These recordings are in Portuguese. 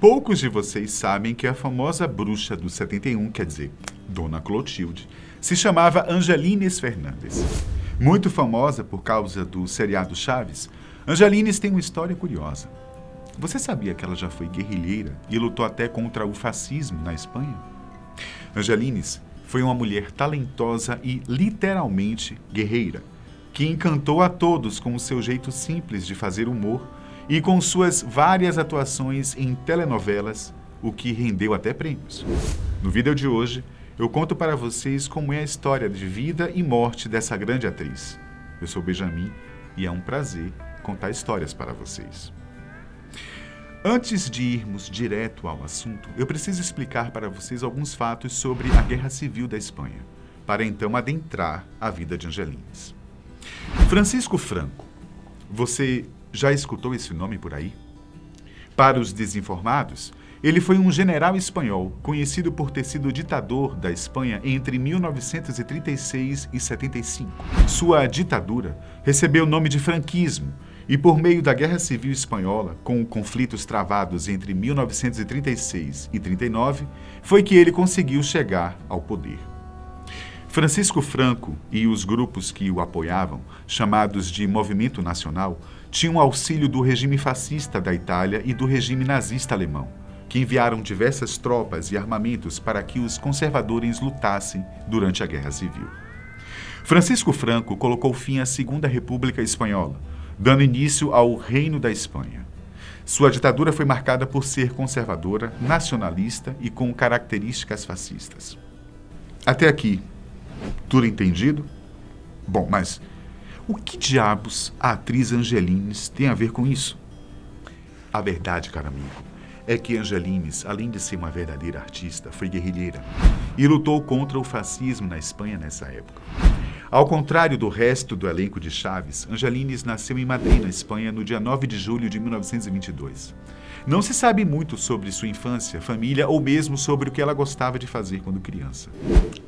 Poucos de vocês sabem que a famosa bruxa do 71, quer dizer, Dona Clotilde, se chamava Angelines Fernandes. Muito famosa por causa do seriado Chaves, Angelines tem uma história curiosa. Você sabia que ela já foi guerrilheira e lutou até contra o fascismo na Espanha? Angelines foi uma mulher talentosa e literalmente guerreira, que encantou a todos com o seu jeito simples de fazer humor e com suas várias atuações em telenovelas, o que rendeu até prêmios. No vídeo de hoje, eu conto para vocês como é a história de vida e morte dessa grande atriz. Eu sou Benjamin e é um prazer contar histórias para vocês. Antes de irmos direto ao assunto, eu preciso explicar para vocês alguns fatos sobre a Guerra Civil da Espanha, para então adentrar a vida de Angelines. Francisco Franco. Você já escutou esse nome por aí? Para os desinformados, ele foi um general espanhol, conhecido por ter sido ditador da Espanha entre 1936 e 75. Sua ditadura recebeu o nome de franquismo e, por meio da Guerra Civil Espanhola, com conflitos travados entre 1936 e 39, foi que ele conseguiu chegar ao poder. Francisco Franco e os grupos que o apoiavam, chamados de Movimento Nacional, tinham auxílio do regime fascista da Itália e do regime nazista alemão, que enviaram diversas tropas e armamentos para que os conservadores lutassem durante a Guerra Civil. Francisco Franco colocou fim à Segunda República Espanhola, dando início ao Reino da Espanha. Sua ditadura foi marcada por ser conservadora, nacionalista e com características fascistas. Até aqui, tudo entendido? Bom, mas o que diabos a atriz Angelines tem a ver com isso? A verdade, caro amigo, é que Angelines, além de ser uma verdadeira artista, foi guerrilheira e lutou contra o fascismo na Espanha nessa época. Ao contrário do resto do elenco de Chaves, Angelines nasceu em Madrid, na Espanha, no dia 9 de julho de 1922. Não se sabe muito sobre sua infância, família ou mesmo sobre o que ela gostava de fazer quando criança.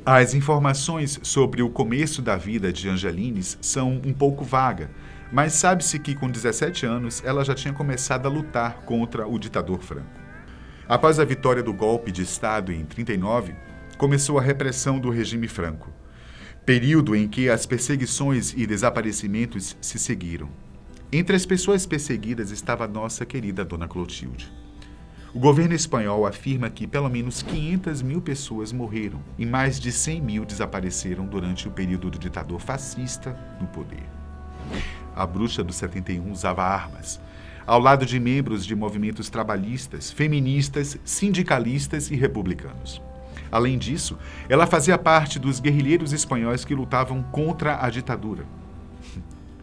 As informações sobre o começo da vida de Angelines são um pouco vagas, mas sabe-se que com 17 anos ela já tinha começado a lutar contra o ditador Franco. Após a vitória do golpe de Estado em 39, começou a repressão do regime Franco, período em que as perseguições e desaparecimentos se seguiram. Entre as pessoas perseguidas estava a nossa querida Dona Clotilde. O governo espanhol afirma que pelo menos 500 mil pessoas morreram e mais de 100 mil desapareceram durante o período do ditador fascista no poder. A bruxa do 71 usava armas, ao lado de membros de movimentos trabalhistas, feministas, sindicalistas e republicanos. Além disso, ela fazia parte dos guerrilheiros espanhóis que lutavam contra a ditadura.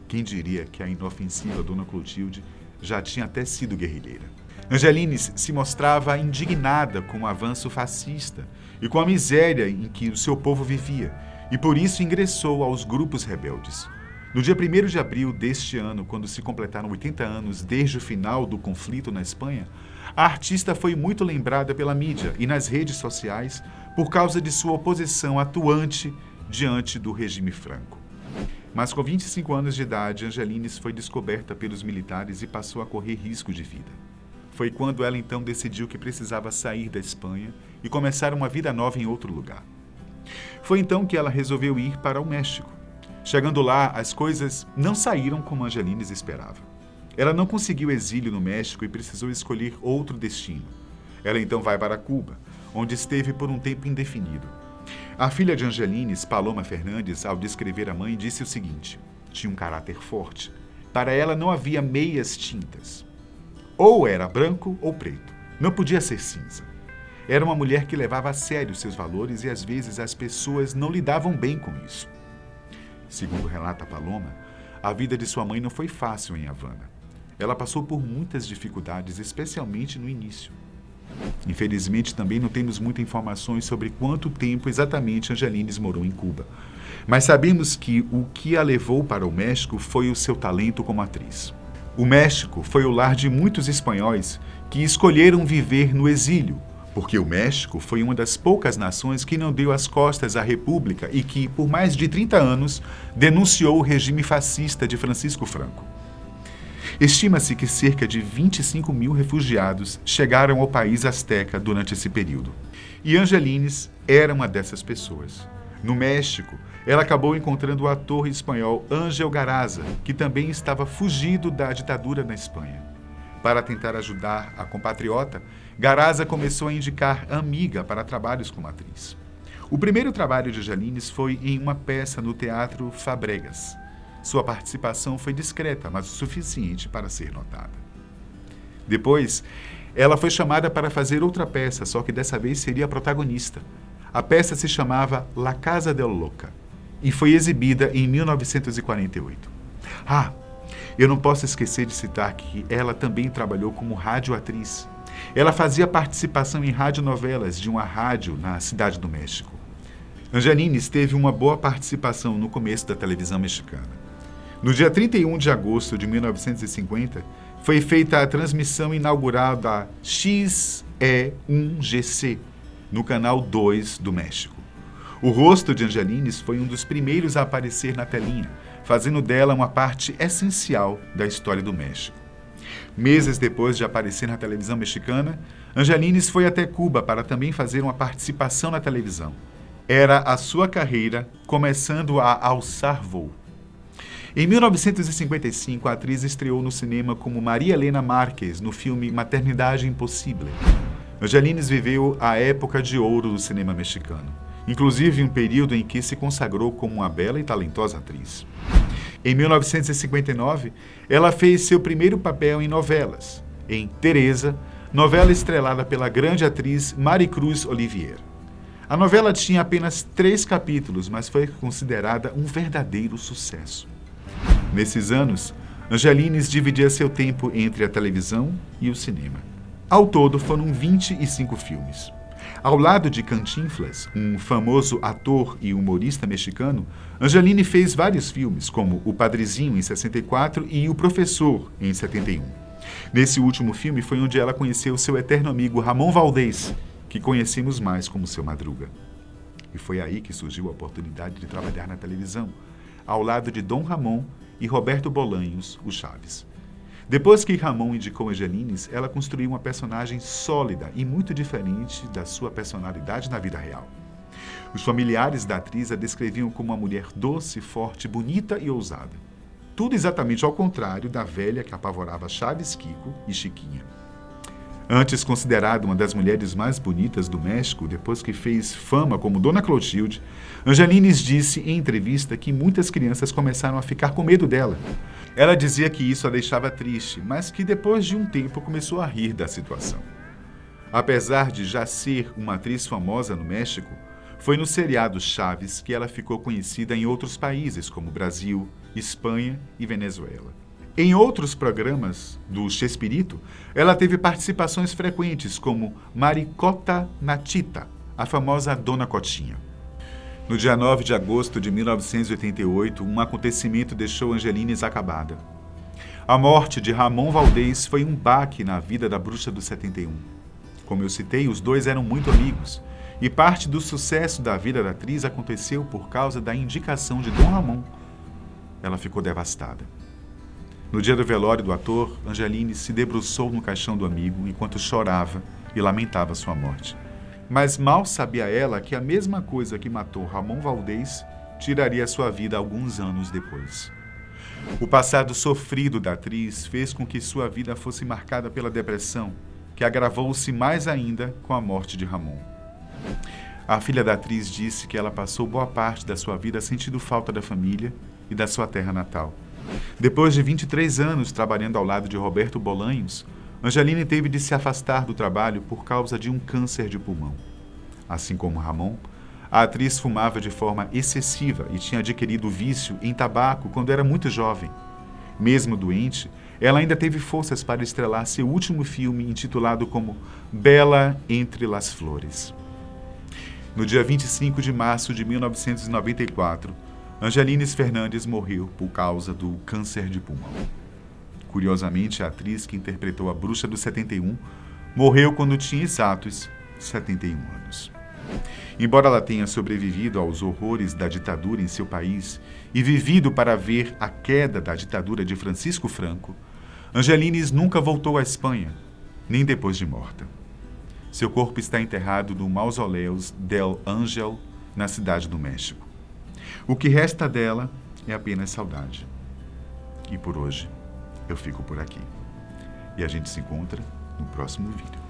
Quem diria que a inofensiva Dona Clotilde já tinha até sido guerrilheira. Angelines se mostrava indignada com o avanço fascista e com a miséria em que o seu povo vivia, e por isso ingressou aos grupos rebeldes. No dia 1º de abril deste ano, quando se completaram 80 anos desde o final do conflito na Espanha, a artista foi muito lembrada pela mídia e nas redes sociais por causa de sua oposição atuante diante do regime Franco. Mas com 25 anos de idade, Angelines foi descoberta pelos militares e passou a correr risco de vida. Foi quando ela então decidiu que precisava sair da Espanha e começar uma vida nova em outro lugar. Foi então que ela resolveu ir para o México. Chegando lá, as coisas não saíram como Angelines esperava. Ela não conseguiu exílio no México e precisou escolher outro destino. Ela então vai para Cuba, onde esteve por um tempo indefinido. A filha de Angelines, Paloma Fernandes, ao descrever a mãe, disse o seguinte: tinha um caráter forte. Para ela não havia meias tintas. Ou era branco ou preto. Não podia ser cinza. Era uma mulher que levava a sério seus valores e às vezes as pessoas não lidavam bem com isso. Segundo relata Paloma, a vida de sua mãe não foi fácil em Havana. Ela passou por muitas dificuldades, especialmente no início. Infelizmente, também não temos muitas informações sobre quanto tempo exatamente Angelines morou em Cuba. Mas sabemos que o que a levou para o México foi o seu talento como atriz. O México foi o lar de muitos espanhóis que escolheram viver no exílio, porque o México foi uma das poucas nações que não deu as costas à República e que, por mais de 30 anos, denunciou o regime fascista de Francisco Franco. Estima-se que cerca de 25 mil refugiados chegaram ao país azteca durante esse período. E Angelines era uma dessas pessoas. No México, ela acabou encontrando o ator espanhol Ángel Garaza, que também estava fugido da ditadura na Espanha. Para tentar ajudar a compatriota, Garaza começou a indicar amiga para trabalhos como atriz. O primeiro trabalho de Angelines foi em uma peça no Teatro Fabregas. Sua participação foi discreta, mas o suficiente para ser notada. Depois, ela foi chamada para fazer outra peça, só que dessa vez seria a protagonista. A peça se chamava La Casa del Loca e foi exibida em 1948. Eu não posso esquecer de citar que ela também trabalhou como radioatriz. Ela fazia participação em radionovelas de uma rádio na Cidade do México. Angelines teve uma boa participação no começo da televisão mexicana. No dia 31 de agosto de 1950, foi feita a transmissão inaugural da XE1GC, no Canal 2 do México. O rosto de Angelines foi um dos primeiros a aparecer na telinha, fazendo dela uma parte essencial da história do México. Meses depois de aparecer na televisão mexicana, Angelines foi até Cuba para também fazer uma participação na televisão. Era a sua carreira começando a alçar voo. Em 1955, a atriz estreou no cinema como Maria Elena Márquez no filme Maternidade Impossível. Angelines viveu a época de ouro do cinema mexicano, inclusive um período em que se consagrou como uma bela e talentosa atriz. Em 1959, ela fez seu primeiro papel em novelas, em Teresa, novela estrelada pela grande atriz Maricruz Olivier. A novela tinha apenas 3 capítulos, mas foi considerada um verdadeiro sucesso. Nesses anos, Angelines dividia seu tempo entre a televisão e o cinema. Ao todo, foram 25 filmes. Ao lado de Cantinflas, um famoso ator e humorista mexicano, Angeline fez vários filmes, como O Padrezinho, em 64, e O Professor, em 71. Nesse último filme foi onde ela conheceu seu eterno amigo Ramon Valdés, que conhecemos mais como Seu Madruga. E foi aí que surgiu a oportunidade de trabalhar na televisão, ao lado de Dom Ramon e Roberto Bolanhos, o Chaves. Depois que Ramon indicou Angelines, ela construiu uma personagem sólida e muito diferente da sua personalidade na vida real. Os familiares da atriz a descreviam como uma mulher doce, forte, bonita e ousada. Tudo exatamente ao contrário da velha que apavorava Chaves, Kiko e Chiquinha. Antes considerada uma das mulheres mais bonitas do México, depois que fez fama como Dona Clotilde, Angelines disse em entrevista que muitas crianças começaram a ficar com medo dela. Ela dizia que isso a deixava triste, mas que depois de um tempo começou a rir da situação. Apesar de já ser uma atriz famosa no México, foi no seriado Chaves que ela ficou conhecida em outros países, como Brasil, Espanha e Venezuela. Em outros programas do Chespirito, ela teve participações frequentes como Maricota Natita, a famosa Dona Cotinha. No dia 9 de agosto de 1988, um acontecimento deixou Angelines acabada. A morte de Ramon Valdés foi um baque na vida da Bruxa do 71. Como eu citei, os dois eram muito amigos, e parte do sucesso da vida da atriz aconteceu por causa da indicação de Dom Ramon. Ela ficou devastada. No dia do velório do ator, Angelines se debruçou no caixão do amigo enquanto chorava e lamentava sua morte. Mas mal sabia ela que a mesma coisa que matou Ramon Valdés tiraria sua vida alguns anos depois. O passado sofrido da atriz fez com que sua vida fosse marcada pela depressão, que agravou-se mais ainda com a morte de Ramon. A filha da atriz disse que ela passou boa parte da sua vida sentindo falta da família e da sua terra natal. Depois de 23 anos trabalhando ao lado de Roberto Bolanhos, Angeline teve de se afastar do trabalho por causa de um câncer de pulmão. Assim como Ramon, a atriz fumava de forma excessiva e tinha adquirido vício em tabaco quando era muito jovem. Mesmo doente, ela ainda teve forças para estrelar seu último filme intitulado como Bela entre las Flores. No dia 25 de março de 1994, Angelines Fernandes morreu por causa do câncer de pulmão. Curiosamente, a atriz que interpretou a Bruxa do 71 morreu quando tinha exatos 71 anos. Embora ela tenha sobrevivido aos horrores da ditadura em seu país e vivido para ver a queda da ditadura de Francisco Franco, Angelines nunca voltou à Espanha, nem depois de morta. Seu corpo está enterrado no Mausoleus del Ángel, na cidade do México. O que resta dela é apenas saudade. E por hoje, eu fico por aqui. E a gente se encontra no próximo vídeo.